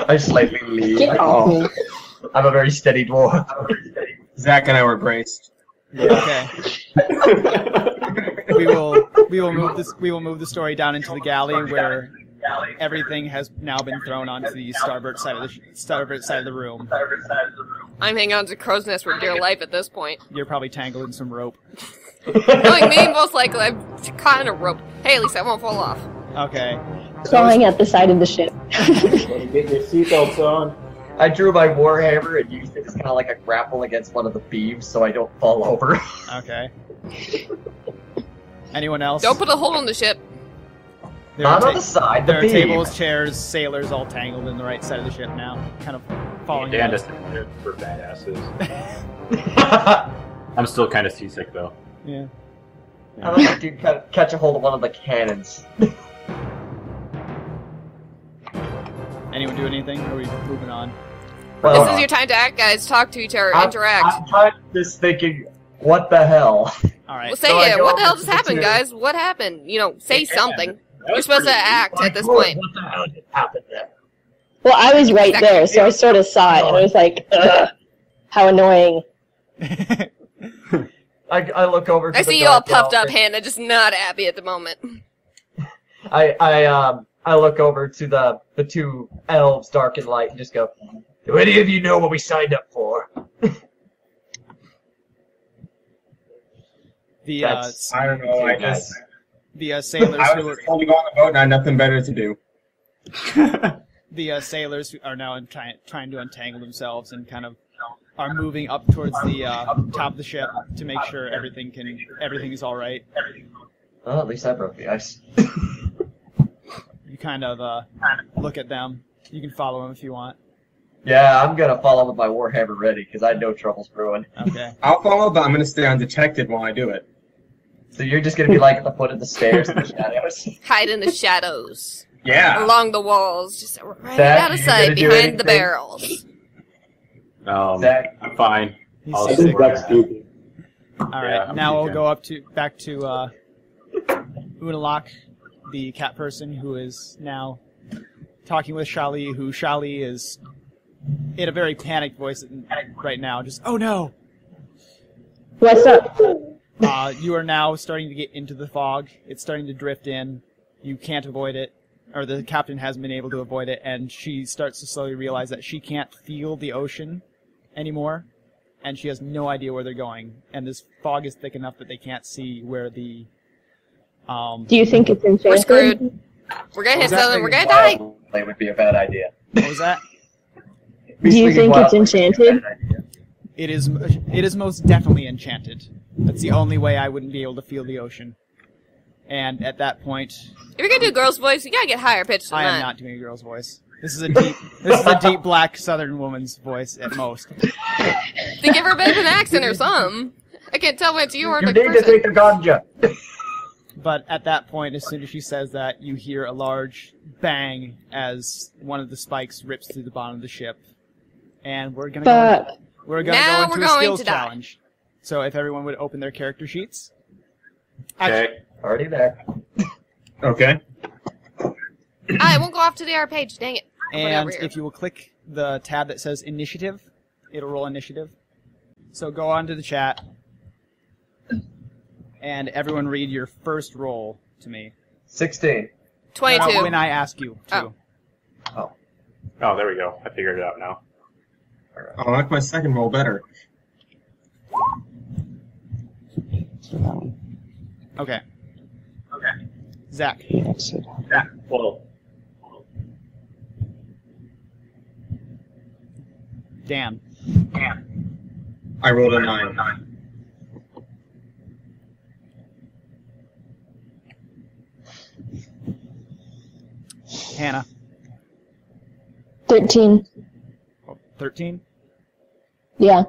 I slightly leave. Get off me. I'm a very steady dwarf. Zach and I were braced. Okay. we will move the story down into the galley where everything has now been thrown onto the starboard side of the room. I'm hanging on to crow's nest for dear life at this point. You're probably tangled in some rope. Knowing me, most likely I'm caught in a rope. Hey, at least I won't fall off. Okay. Crawling at the side of the ship. Get your seatbelts on. I drew my warhammer and used it as kind of like a grapple against one of the beams so I don't fall over. Okay. Anyone else? Don't put a hole on the ship. Not on the side, the There are beam. tables, chairs, sailors all tangled in the right side of the ship now, kind of falling Dan in. just for badasses. I'm still kind of seasick though. Yeah. I would like to catch a hold of one of the cannons. Anyone do anything? Or are we moving on? Well, This is your time to act, guys. Talk to each other. Interact. I'm kind of just thinking, what the hell? Alright. Well, say So I it. go What the hell over just to the happened, two. guys? What happened? You know, say something. You're was supposed to pretty act at this What point. the hell just happened there? Well, I was right there, so I sort of saw it, and I was like, ugh, how annoying. I look over to I the see you all dark puffed up, elf. Hannah, just not happy at the moment. I look over to the two elves, dark and light, and just go, do any of you know what we signed up for? The That's- I don't know. I just the sailors I who was were, holding on the boat and I had nothing better to do. the sailors who are now trying to untangle themselves and kind of are moving up towards the top of the ship to make sure everything is all right. Well, at least I broke the ice. You kind of look at them. You can follow them if you want. Yeah, I'm gonna follow with my warhammer ready, because I know trouble's brewing. Okay. I'll follow, but I'm gonna stay undetected while I do it. So you're just gonna be like at the foot of the stairs in the shadows? Hide in the shadows. Yeah. Along the walls. Just right Zach, out of you sight gonna do behind anything? the barrels. Zach? I'm fine. He's I'll seasick. stick with that. All right. Yeah, I'm now we'll okay. go back to Unalak, the cat person who is now talking with Shali, who Shali is in a very panicked voice right now. Just, oh no! What's up? You are now starting to get into the fog. It's starting to drift in. You can't avoid it, or the captain hasn't been able to avoid it, and she starts to slowly realize that she can't feel the ocean anymore, and she has no idea where they're going. And this fog is thick enough that they can't see where the... Do you think it's enchanted? We're screwed. We're gonna hit something. We're gonna die. It would be a bad idea. What was that? Do you think it's enchanted? It is most definitely enchanted. That's the only way I wouldn't be able to feel the ocean. And at that point, If you're gonna do a girl's voice, you gotta get higher pitched than I am that. not doing a girl's voice. This is a deep black southern woman's voice at most. To give her a bit of an accent or something. I can't tell when it's you or You the need to person. take the ganja. But at that point, as soon as she says that, you hear a large bang as one of the spikes rips through the bottom of the ship. And we're gonna But go into Now a we're going skills to die. challenge. So if everyone would open their character sheets. Okay. Already there. Okay. I won't go off to the R page, dang it. And Whatever. if you will click the tab that says Initiative, it'll roll Initiative. So go on to the chat, and everyone read your first roll to me. 16. 22. When I ask you to. Oh. Oh, there we go. I figured it out now. I like my second roll better. Okay. Zach. Yeah. Well, Dan. I rolled a 9. Hannah. 13. 13. Yeah.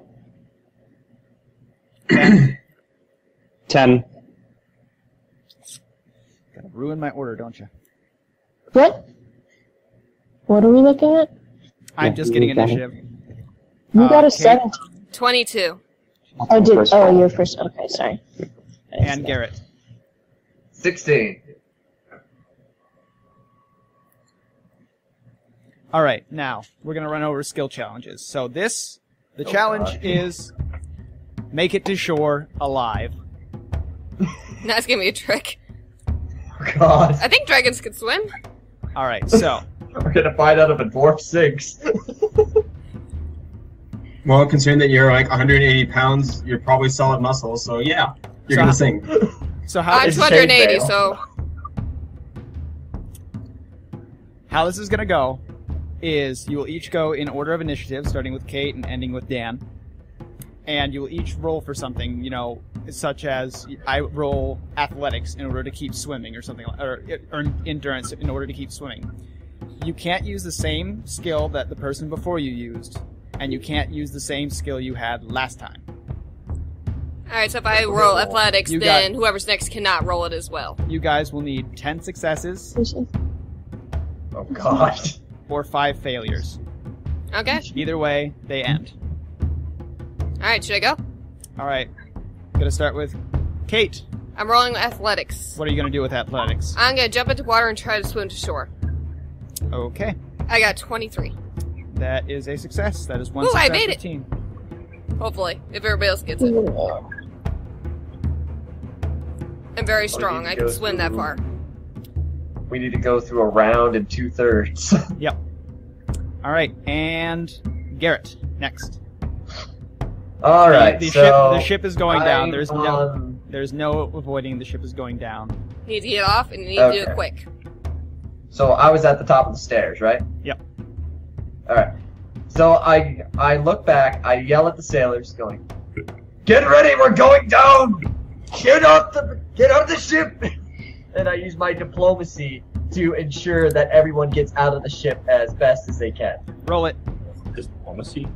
Ben. 10. Gotta ruin my order, don't you? What? What are we looking at? I'm just getting initiative. You got a Kate 17. 22. Oh, you're first. Okay, sorry. And Garrett. 16. All right, now we're gonna run over skill challenges. So the challenge is make it to shore alive. That's gonna be a trick. Oh, God. I think dragons can swim. All right, so We're gonna find out if a dwarf sinks. Well, considering that you're like 180 pounds, you're probably solid muscle, so yeah, you're So gonna sing. so how I'm It's 280, chainmail. so how this is gonna go is you will each go in order of initiative, starting with Kate and ending with Dan, and you will each roll for something, such as I roll athletics in order to keep swimming, or something, or endurance in order to keep swimming. You can't use the same skill that the person before you used, and you can't use the same skill you had last time. alright, so if I roll athletics, You then got- whoever's next cannot roll it as well. You guys will need 10 successes Oh, God. or 5 failures. Okay. Either way, they end. Alright, should I go? All right, gonna start with Kate. I'm rolling athletics. What are you gonna do with athletics? I'm gonna jump into water and try to swim to shore. Okay, I got 23. that is a success. That is one Ooh, I success made per it. team. Hopefully, if everybody else gets it. I'm very strong. I can swim that far. We need to go through a round in 2/3. Yep. All right, and Garrett next. All right, The ship is going down. I'm There's no avoiding. The ship is going down. You need to get off, and you need to do Okay. it quick. So I was at the top of the stairs, right? Yep. All right. So I look back. I yell at the sailors, going, "Get ready! We're going down! Get off the ship!" And I use my diplomacy to ensure that everyone gets out of the ship as best as they can. Roll it. Diplomacy.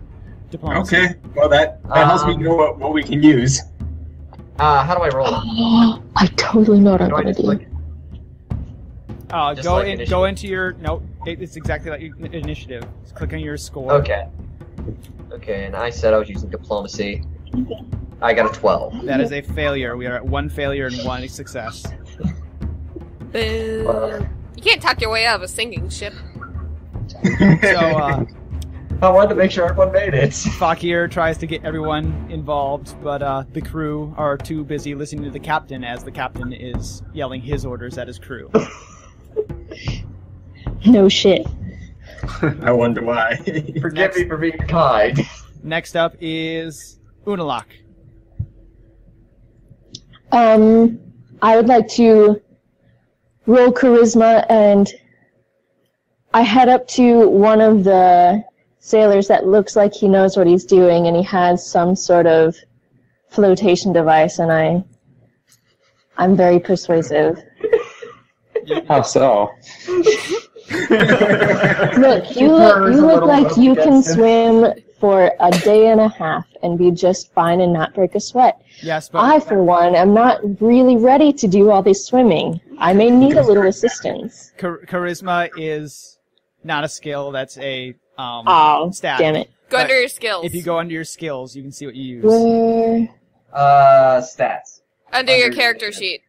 Diplomacy. Okay, well that helps me know what we can use. How do I roll it? Oh, I totally know what I'm Do I gonna just do. click it? Just Go like in. initiative. Go into your it's exactly like your initiative. Just click on your score. Okay. Okay, and I said I was using diplomacy. I got a 12. That is a failure. We are at 1 failure and 1 success. Boo. You can't talk your way out of a sinking ship. So I wanted to make sure everyone made it. Fakir tries to get everyone involved, but the crew are too busy listening to the captain as the captain is yelling his orders at his crew. No shit. I wonder why. Forgive me for being kind. Next up is Unalak. I would like to roll charisma, and I head up to one of the sailors that looks like he knows what he's doing, and he has some sort of flotation device, and I'm very persuasive. How so? Look, you look like you can swim for a day and a half and be just fine and not break a sweat. Yes, but I, for one, am not really ready to do all this swimming. I may need a little assistance. charisma is not a skill. That's a Oh, stat. damn it. Go But under your skills. If you go under your skills, you can see what you use. Where? Stats. Under your under- character sheet.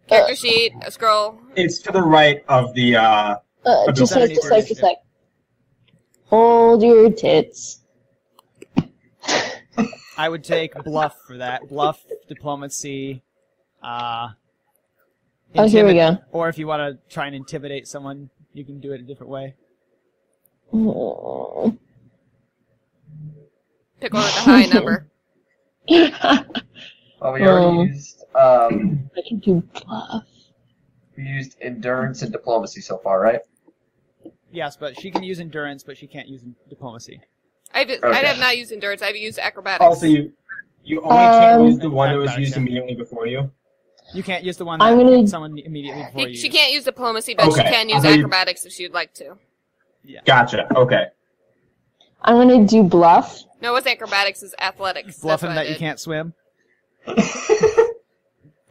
Character sheet, a scroll. It's to the right of the Just Underneath like, your initiative. Hold your tits. I would take bluff for that. Bluff, diplomacy, Oh, here we go. Or if you want to try and intimidate someone, you can do it a different way. Oh. Pick one with a high number. Well, we already used I can do bluff. we used endurance and diplomacy so far, right? Yes, but she can use endurance, but she can't use diplomacy. I have not used endurance. I've used acrobatics. Also, you only can't use the one that was Acrobatics, used yeah. immediately before you. You can't use the one I'm that gonna- someone immediately before you. She can't use diplomacy, but she Okay. can use So you- acrobatics if she'd like to. Gotcha. Okay. I'm gonna do bluff. No, what's acrobatics is athletics. Bluff That's him what that I you did. can't swim.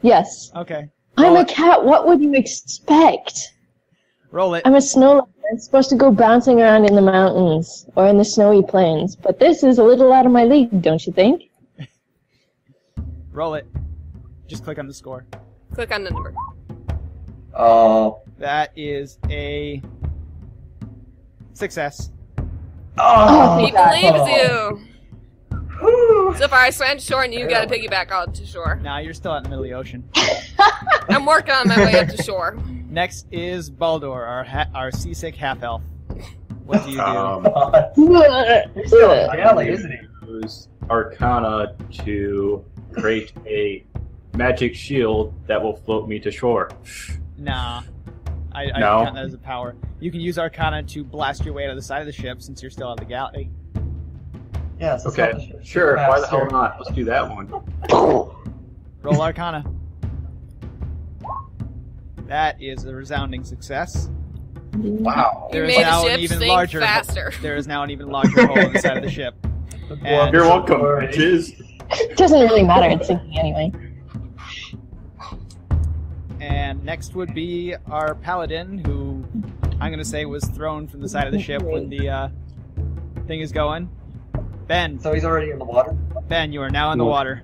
Yes. Okay. I'm Roll a it. cat. What would you expect? Roll it. I'm a snow. I'm supposed to go bouncing around in the mountains or in the snowy plains, but this is a little out of my league, don't you think? Roll it. Just click on the score. Click on the number. Oh, That is a Success. Oh, He believes you. So far, I swam to shore and you got to piggyback on to shore. Nah, you're still out in the middle of the ocean. I'm working on my way up to shore. Next is Baldur, our seasick half-elf. What do you do? He's still in the galley, isn't he? Use Arcana to create a magic shield that will float me to shore. Nah. I No? count that as a power. You can use Arcana to blast your way to the side of the ship since you're still out of the galley. Yeah, so Okay, sure. Why the hell not? Let's do that one. Roll Arcana. That is a resounding success. Wow. You made the ship sink faster. There is now an even larger hole in the side of the ship. And You're welcome, bitches. It doesn't really matter. It's sinking anyway. And next would be our paladin, who I'm gonna say was thrown from the side of the ship when the thing is going. Ben, So he's already in the water? Ben, you are now in the water.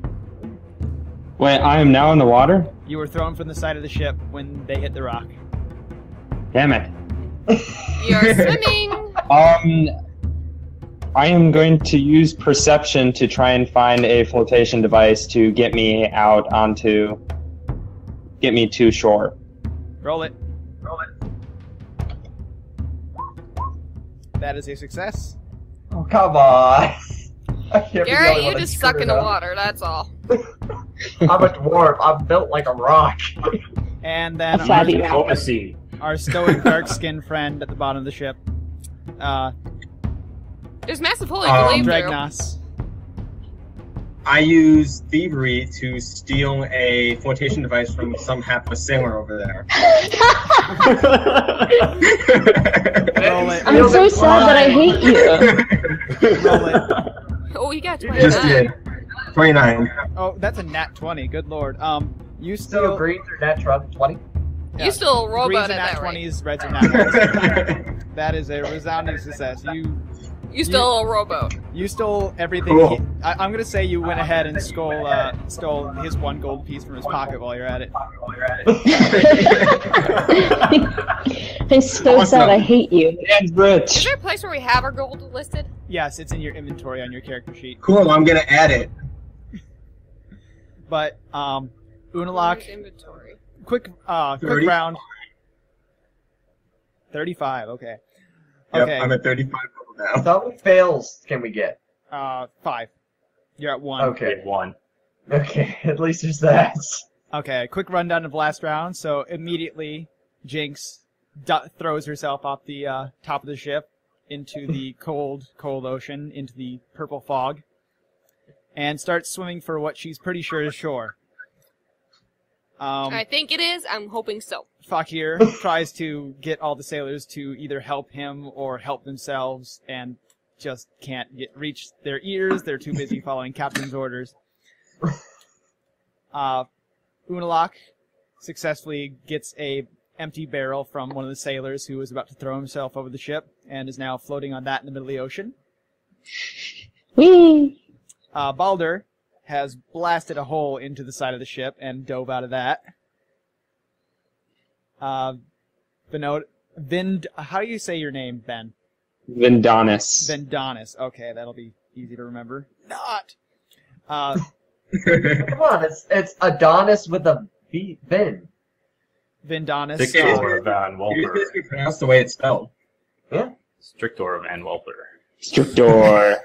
Wait, I am now in the water? You were thrown from the side of the ship when they hit the rock. Damn it. You're swimming. I am going to use perception to try and find a flotation device to get me out onto... get me to shore. Roll it. Roll it. That is a success. Oh, come on. I can't be the Gary, only you one that just suck screwed in the up. water, that's all. I'm a dwarf. I'm built like a rock. And then Flabby rock. Diplomacy. our stoic dark-skinned friend at the bottom of the ship, There's massive hole you can leave through. Dragnos. I use thievery to steal a flotation device from some hapless sailor over there. Roll it. I'm so sad that I hate you. Roll it. Oh, you got 29. Just did. 29. Oh, that's a nat 20. Good lord. You So still greens are natural 20. You still roll greens about are at nat that rate. 20s, reds are nat 20s. That is a resounding success. You stole a rowboat. You stole everything. Cool. I'm gonna say you went ahead and stole his one gold piece from his pocket while you're at it. I'm so sad I hate you. Dan's Is rich. there a place where we have our gold listed? Yes, it's in your inventory on your character sheet. Cool, I'm gonna add it. But Where's Unalak, inventory. quick 30? round. 35. Okay. Yep, Okay. I'm at 35 now. So how many fails can we get? 5. You're at 1. Okay. One. Okay, at least there's that. Okay, quick rundown of last round. So immediately, Jinx throws herself off the top of the ship into the cold ocean, into the purple fog, and starts swimming for what she's pretty sure is shore. I think it is. I'm hoping so. Fakir tries to get all the sailors to either help him or help themselves, and just can't reach their ears. They're too busy following captain's orders. Unalak successfully gets a empty barrel from one of the sailors who was about to throw himself over the ship, and is now floating on that in the middle of the ocean. Whee! Baldur has blasted a hole into the side of the ship and dove out of that. How do you say your name, Ben? Vindonis. Vendonis. Okay, that'll be easy to remember. Not. Come on, it's Adonis with a Vin. Vendonis. Strictor Van You Welper. just be pronounced the way it's spelled. Yeah. Strictor Van Welper. Strictor.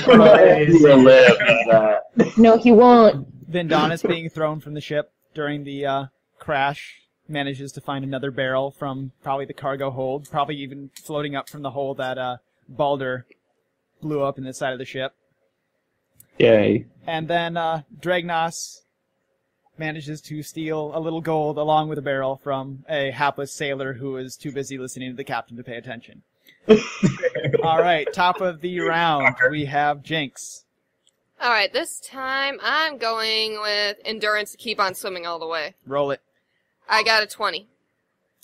Praise You will live with that. No, he won't. Vendonis being thrown from the ship during the crash manages to find another barrel from probably the cargo hold, probably even floating up from the hole that Baldur blew up in the side of the ship. Yay. And then Dragnos manages to steal a little gold along with a barrel from a hapless sailor who is too busy listening to the captain to pay attention. All right, top of the round, we have Jinx. Alright, this time I'm going with endurance to keep on swimming all the way. Roll it. I got a 20.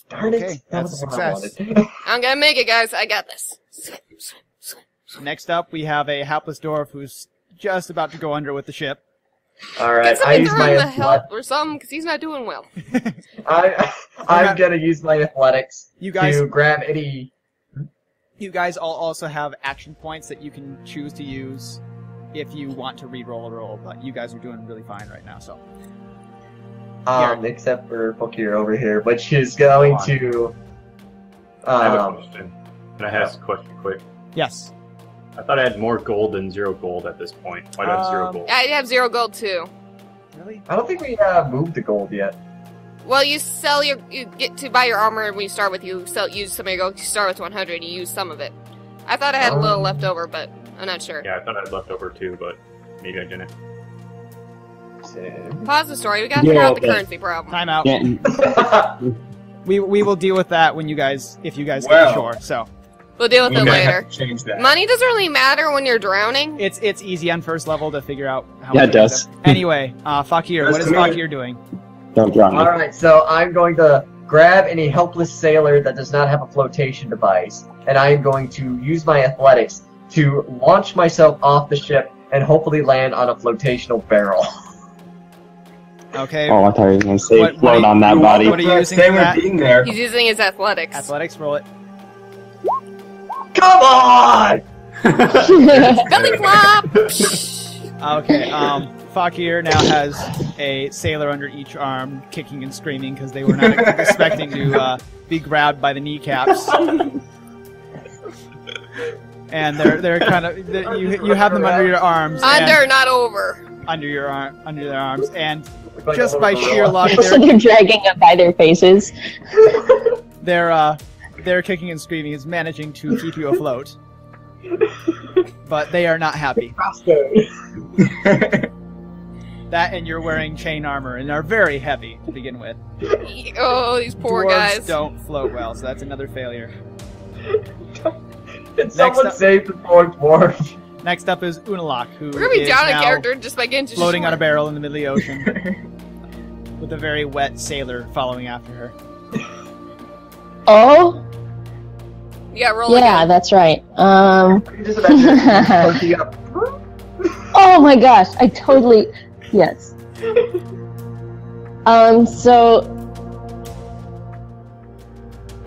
Darn it. Okay, That that's was a what I success. wanted. I'm gonna make it, guys. I got this. Next up, we have a hapless dwarf who's just about to go under with the ship. Get Alright, I somebody use throw my him the help athletic. or something, because he's not doing well. I'm gonna use my athletics You guys, to grab any. You guys all also have action points that you can choose to use if you want to re-roll a roll, but you guys are doing really fine right now, so. Except for Fakir over here, which is going to. I have a question. Can I ask a question quick? Yes. I thought I had more gold than 0 gold at this point. Why do I have 0 gold? I have 0 gold too. Really? I don't think we moved the gold yet. Well, you get to buy your armor when you start with, use some of your gold. You start with 100, you use some of it. I thought I had a little left over, but I'm not sure. Yeah, I thought I had left over too, but maybe I didn't. Pause the story. We gotta figure out the currency problem. Time out. Yeah. We will deal with that when you guys, if you guys get ashore. So We'll deal with it later. Change that. Money doesn't really matter when you're drowning. it's easy on first level to figure out how. Yeah, much it does. Anyway, Fakir, what is Fakir doing? Don't drown me. Alright, so I'm going to grab any helpless sailor that does not have a flotation device, and I am going to use my athletics to launch myself off the ship and hopefully land on a flotational barrel. Okay. Oh, I thought you were going to say What float are on that body. What are you using Stay for with that? being there. He's using his athletics. Athletics, roll it. Come on! Belly flop! Okay, Fakir now has a sailor under each arm, kicking and screaming because they were not expecting to be grabbed by the kneecaps. And they're kind of you have them under your arms. Under, not over. Under their arms, and just by sheer luck, So they're dragging up by their faces. their kicking and screaming is managing to keep you afloat. But they are not happy. That and you're wearing chain armor and are very heavy to begin with. Oh, these poor Dwarves guys. don't float well, so that's another failure. Did someone up- save the poor dwarf? Next up is Unalak, who We're gonna be is down a now character just by getting to floating shore. on a barrel in the middle of the ocean, with a very wet sailor following after her. Oh, Yeah, roll yeah, again. that's right. Just imagine poking up. Oh my gosh, I totally, yes. So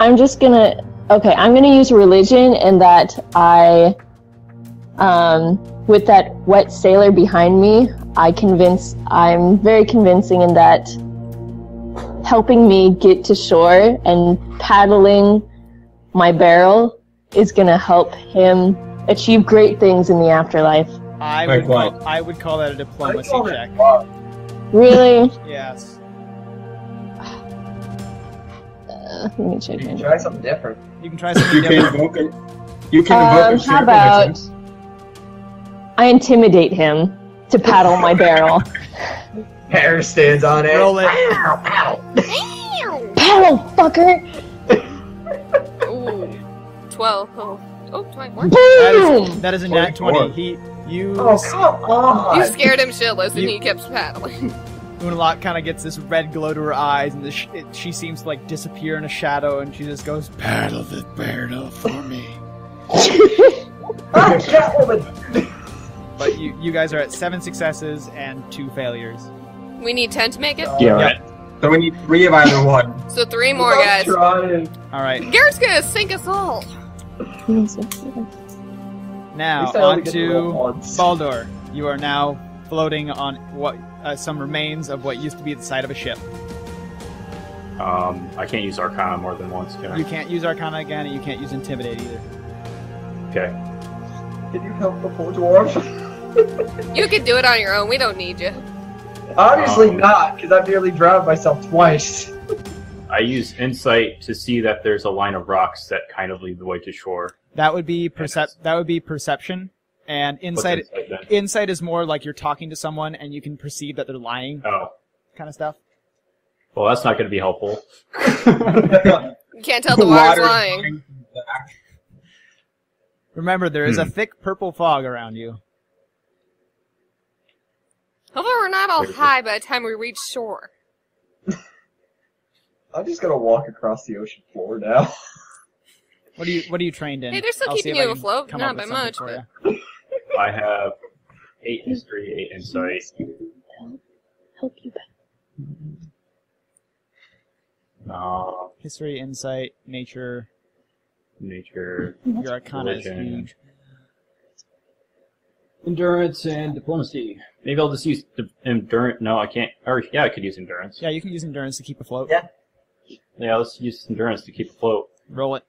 I'm just gonna, I'm gonna use religion and that with that wet sailor behind me, I'm very convincing in that helping me get to shore and paddling my barrel is gonna help him achieve great things in the afterlife. I would call that a diplomacy check. Really? Yes. Let me check. You can try something different. You can try something You can different. invoke it. You can invoke How about I intimidate him to paddle my barrel? Hair stands on it. Roll it. Paddle, fucker! Ooh. 12. Oh, 21. Boom! That is a nat 20. Oh, come on! You scared him shitless and he kept paddling. Unalak kind of gets this red glow to her eyes, and she seems to like disappear in a shadow, and she just goes, "Paddle the barrel for me." Ah, Catwoman! But you guys are at 7 successes and 2 failures. We need 10 to make it? Yeah, right. So we need 3 of either one. So 3 more, guys. Trying. All right, Garrett's gonna sink us all. now At least I only on get to roll to once. Baldur. You are now floating on what some remains of what used to be the side of a ship. I can't use Arcana more than once, can I? You can't use Arcana again, and you can't use Intimidate either. Okay. Can you help the poor dwarf? You can do it on your own. We don't need you. Obviously not, because I've nearly drowned myself twice. I use Insight to see that there's a line of rocks that kind of lead the way to shore. That would be perception, and What's insight. Insight then? Insight is more like you're talking to someone and you can perceive that they're lying, Oh. kind of stuff. Well, that's not going to be helpful. You can't tell the water's Water lying. coming from the back. Remember, there is a thick purple fog around you. Hopefully we're not all high by the time we reach shore. I'm just gonna walk across the ocean floor now. What are you trained in? Hey, they're still I'll see keeping if I you can afloat, come not up with by something much, for but- you. I have 8 history, 8 insight. Help you back. History, insight, nature. Nature. Your Arcana is Religion. huge. Endurance and diplomacy. Maybe I'll just use endurance. No, I can't. Or yeah, I could use endurance. Yeah, you can use endurance to keep afloat. Yeah. Yeah, let's use endurance to keep afloat. Roll it.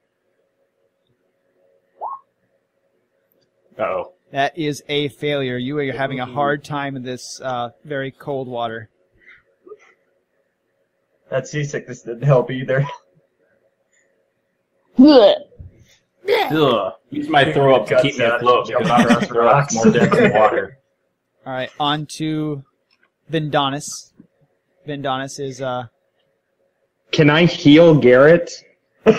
Uh-oh. That is a failure. You are having a hard time in this very cold water. That seasickness didn't help either. Blech. Ugh. Use my throw up to Guts keep me out, afloat jump because I'm across going to the throw up rocks. more dense in water. All right, on to Vindonis. Vindonis is Can I heal Garrett? He's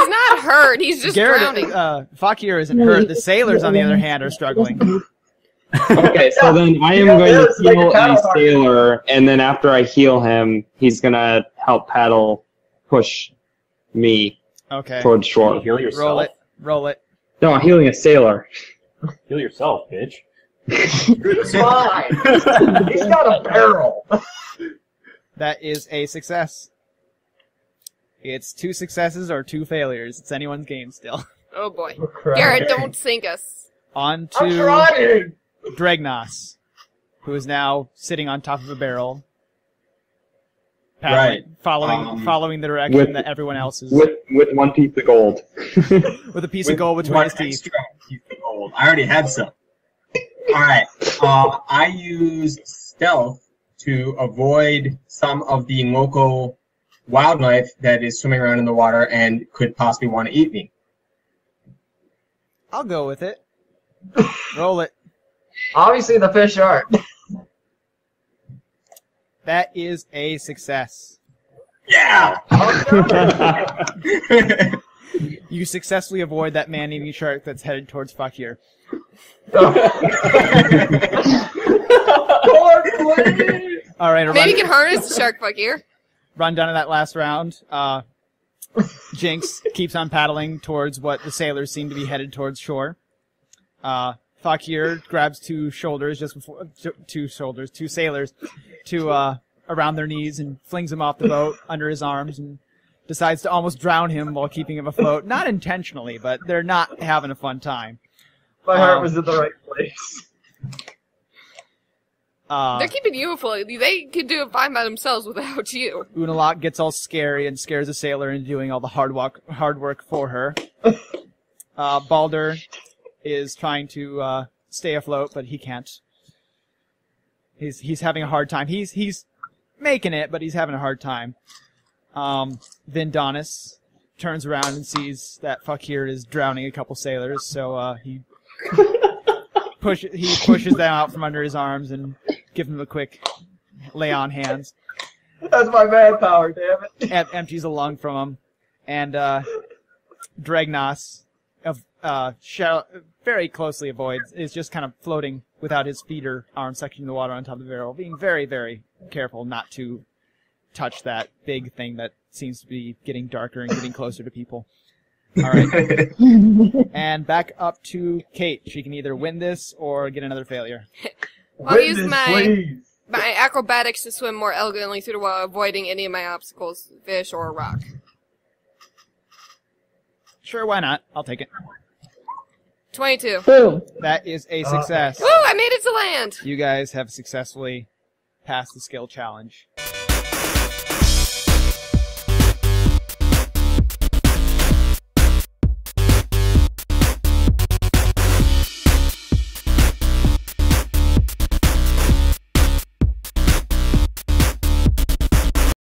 not hurt. He's just Garrett. drowning. Fakir isn't hurt. The sailors, on the other hand, are struggling. Okay, so then I am Yeah, going to it's like a heal paddle a hard. sailor, and then after I heal him, he's gonna help paddle push me Okay, towards shore. Heal yourself. roll it. Roll it. No, I'm healing a sailor. Heal yourself, bitch. Fine. He's got a barrel. That is a success. It's 2 successes or 2 failures. It's anyone's game still. Oh boy. Crap. Garrett, don't sink us. On I'm to trying. Dregnos, who is now sitting on top of a barrel, Right. following the direction With- that everyone else is, With one piece of gold. with a piece of gold between one his teeth. extra piece of gold. I already had some. Alright. I use stealth to avoid some of the local wildlife that is swimming around in the water and could possibly want to eat me. I'll go with it. Roll it. Obviously, the fish aren't. That is a success. Yeah! You successfully avoid that man-eating shark that's headed towards Fakir. All right, Maybe you can harness the shark fuck here. run down to that last round. Jinx keeps on paddling towards what the sailors seem to be headed towards shore. Fakir grabs two sailors to around their knees and flings him off the boat under his arms and decides to almost drown him while keeping him afloat. Not intentionally, but they're not having a fun time. My heart was in the right place. They're keeping you afloat. They could do it fine by themselves without you. Unalak gets all scary and scares a sailor into doing all the hard work for her. Balder is trying to stay afloat, but he can't. He's having a hard time. He's making it, but he's having a hard time. Vindonis turns around and sees that Fakir is drowning a couple sailors, so he pushes them out from under his arms and gives them a quick lay on hands. That's my manpower, damn it. Empties a lung from him, and Dregnos, very closely avoids, is just kind of floating without his feet or arms sucking the water on top of the barrel, being very, very careful not to touch that big thing that seems to be getting darker and getting closer to people. All right. And back up to Kate. She can either win this or get another failure. I'll use Witness, my please. acrobatics to swim more elegantly through the water, avoiding any of my obstacles, fish or rock. Sure, why not? I'll take it. 22. Boom. That is a success. Woo! I made it to land! You guys have successfully passed the skill challenge.